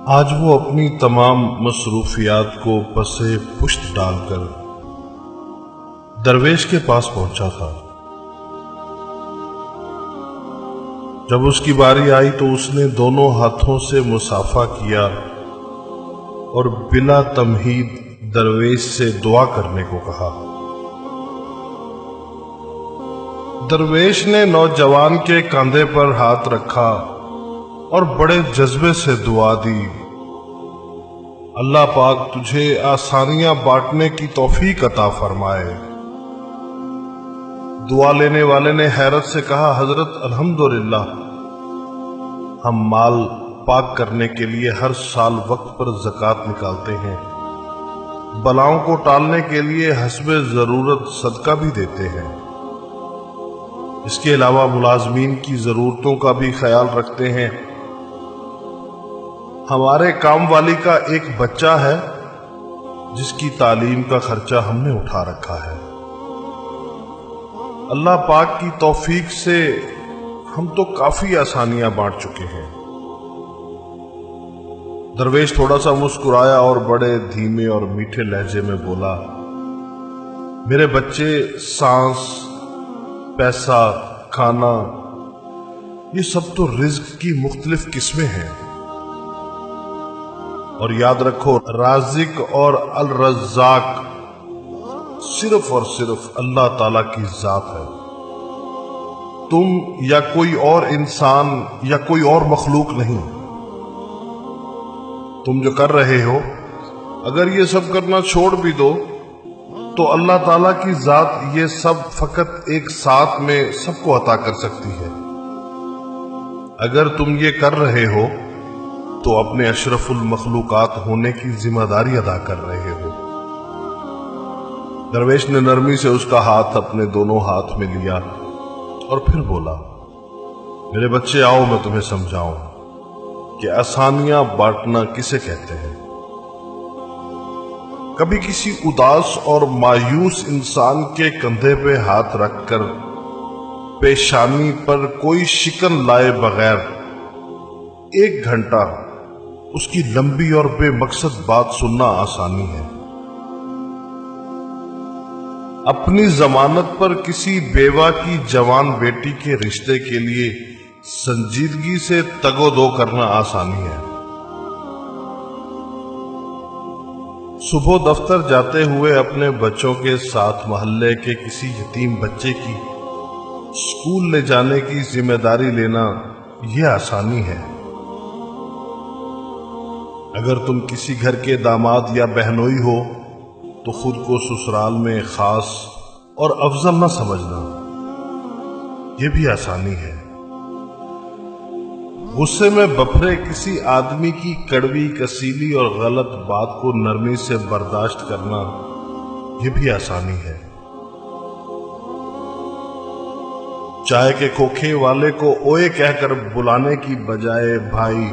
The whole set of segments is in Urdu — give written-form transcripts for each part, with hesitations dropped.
آج وہ اپنی تمام مصروفیات کو پسے پشت ڈال کر درویش کے پاس پہنچا تھا۔ جب اس کی باری آئی تو اس نے دونوں ہاتھوں سے مصافحہ کیا اور بلا تمہید درویش سے دعا کرنے کو کہا۔ درویش نے نوجوان کے کاندھے پر ہاتھ رکھا اور بڑے جذبے سے دعا دی، اللہ پاک تجھے آسانیاں بانٹنے کی توفیق عطا فرمائے۔ دعا لینے والے نے حیرت سے کہا، حضرت الحمدللہ، ہم مال پاک کرنے کے لیے ہر سال وقت پر زکوٰۃ نکالتے ہیں، بلاؤں کو ٹالنے کے لیے حسب ضرورت صدقہ بھی دیتے ہیں، اس کے علاوہ ملازمین کی ضرورتوں کا بھی خیال رکھتے ہیں۔ ہمارے کام والی کا ایک بچہ ہے جس کی تعلیم کا خرچہ ہم نے اٹھا رکھا ہے۔ اللہ پاک کی توفیق سے ہم تو کافی آسانیاں بانٹ چکے ہیں۔ درویش تھوڑا سا مسکرایا اور بڑے دھیمے اور میٹھے لہجے میں بولا، میرے بچے سانس، پیسہ، کھانا، یہ سب تو رزق کی مختلف قسمیں ہیں، اور یاد رکھو رازق اور الرزاق صرف اور صرف اللہ تعالی کی ذات ہے۔ تم یا کوئی اور انسان یا کوئی اور مخلوق نہیں۔ تم جو کر رہے ہو، اگر یہ سب کرنا چھوڑ بھی دو تو اللہ تعالیٰ کی ذات یہ سب فقط ایک ساتھ میں سب کو عطا کر سکتی ہے۔ اگر تم یہ کر رہے ہو تو اپنے اشرف المخلوقات ہونے کی ذمہ داری ادا کر رہے ہو۔ درویش نے نرمی سے اس کا ہاتھ اپنے دونوں ہاتھ میں لیا اور پھر بولا، میرے بچے آؤ میں تمہیں سمجھاؤں کہ آسانیاں بانٹنا کسے کہتے ہیں۔ کبھی کسی اداس اور مایوس انسان کے کندھے پہ ہاتھ رکھ کر پیشانی پر کوئی شکن لائے بغیر 1 گھنٹہ اس کی لمبی اور بے مقصد بات سننا آسانی ہے۔ اپنی ضمانت پر کسی بیوہ کی جوان بیٹی کے رشتے کے لیے سنجیدگی سے تگ و دو کرنا آسانی ہے۔ صبح دفتر جاتے ہوئے اپنے بچوں کے ساتھ محلے کے کسی یتیم بچے کی اسکول لے جانے کی ذمہ داری لینا یہ آسانی ہے۔ اگر تم کسی گھر کے داماد یا بہنوئی ہو تو خود کو سسرال میں خاص اور افضل نہ سمجھنا، یہ بھی آسانی ہے۔ غصے میں بپھرے کسی آدمی کی کڑوی، کسیلی اور غلط بات کو نرمی سے برداشت کرنا، یہ بھی آسانی ہے۔ چائے کے کھوکھے والے کو اوئے کہہ کر بلانے کی بجائے بھائی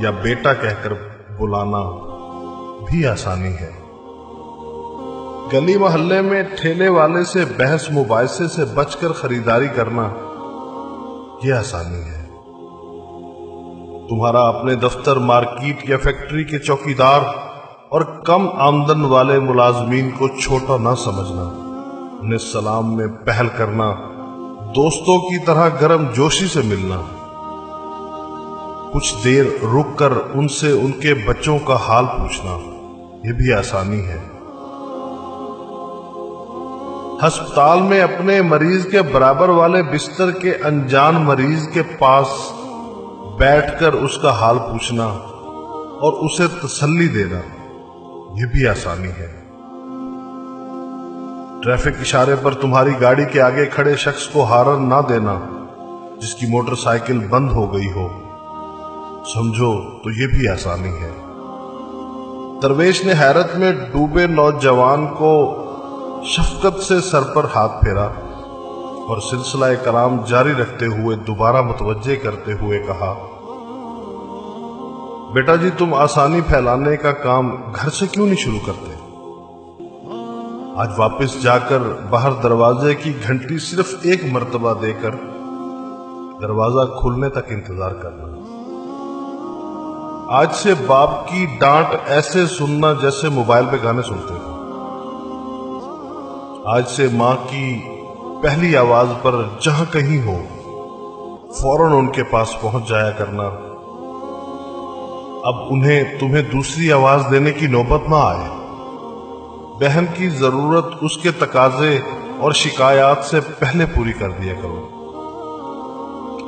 یا بیٹا کہہ کر بلانا بھی آسانی ہے۔ گلی محلے میں ٹھیلے والے سے بحث مباحثے سے بچ کر خریداری کرنا، یہ آسانی ہے۔ تمہارا اپنے دفتر، مارکیٹ یا فیکٹری کے چوکیدار اور کم آمدن والے ملازمین کو چھوٹا نہ سمجھنا، انہیں سلام میں پہل کرنا، دوستوں کی طرح گرم جوشی سے ملنا، کچھ دیر رک کر ان سے ان کے بچوں کا حال پوچھنا، یہ بھی آسانی ہے۔ ہسپتال میں اپنے مریض کے برابر والے بستر کے انجان مریض کے پاس بیٹھ کر اس کا حال پوچھنا اور اسے تسلی دینا، یہ بھی آسانی ہے۔ ٹریفک اشارے پر تمہاری گاڑی کے آگے کھڑے شخص کو ہارن نہ دینا جس کی موٹر سائیکل بند ہو گئی ہو، سمجھو تو یہ بھی آسانی ہے۔ درویش نے حیرت میں ڈوبے نوجوان کو شفقت سے سر پر ہاتھ پھیرا اور سلسلہ کلام جاری رکھتے ہوئے دوبارہ متوجہ کرتے ہوئے کہا، بیٹا جی، تم آسانی پھیلانے کا کام گھر سے کیوں نہیں شروع کرتے؟ آج واپس جا کر باہر دروازے کی گھنٹی صرف 1 مرتبہ دے کر دروازہ کھلنے تک انتظار کرنا۔ آج سے باپ کی ڈانٹ ایسے سننا جیسے موبائل پہ گانے سنتے ہو۔ آج سے ماں کی پہلی آواز پر جہاں کہیں ہو فوراً ان کے پاس پہنچ جایا کرنا۔ اب انہیں تمہیں دوسری آواز دینے کی نوبت نہ آئے۔ بہن کی ضرورت اس کے تقاضے اور شکایات سے پہلے پوری کر دیا کرو۔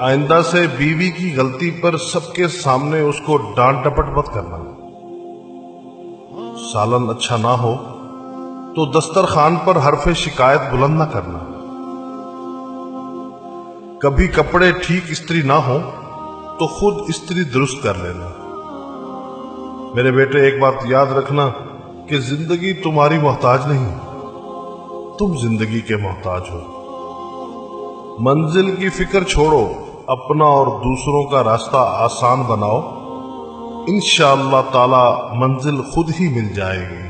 آئندہ سے بیوی کی غلطی پر سب کے سامنے اس کو ڈانٹ ڈپٹ مت کرنا۔ سالن اچھا نہ ہو تو دسترخوان پر حرف شکایت بلند نہ کرنا۔ کبھی کپڑے ٹھیک استری نہ ہو تو خود استری درست کر لینا۔ میرے بیٹے ایک بات یاد رکھنا کہ زندگی تمہاری محتاج نہیں، تم زندگی کے محتاج ہو۔ منزل کی فکر چھوڑو، اپنا اور دوسروں کا راستہ آسان بناؤ، انشاءاللہ تعالی منزل خود ہی مل جائے گی۔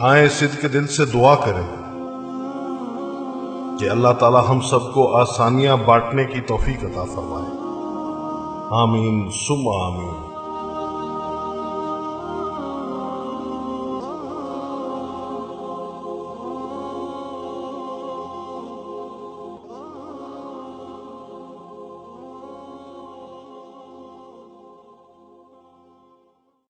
آئیں صدق کے دل سے دعا کریں کہ اللہ تعالی ہم سب کو آسانیاں بانٹنے کی توفیق عطا فرمائے۔ آمین ثم آمین۔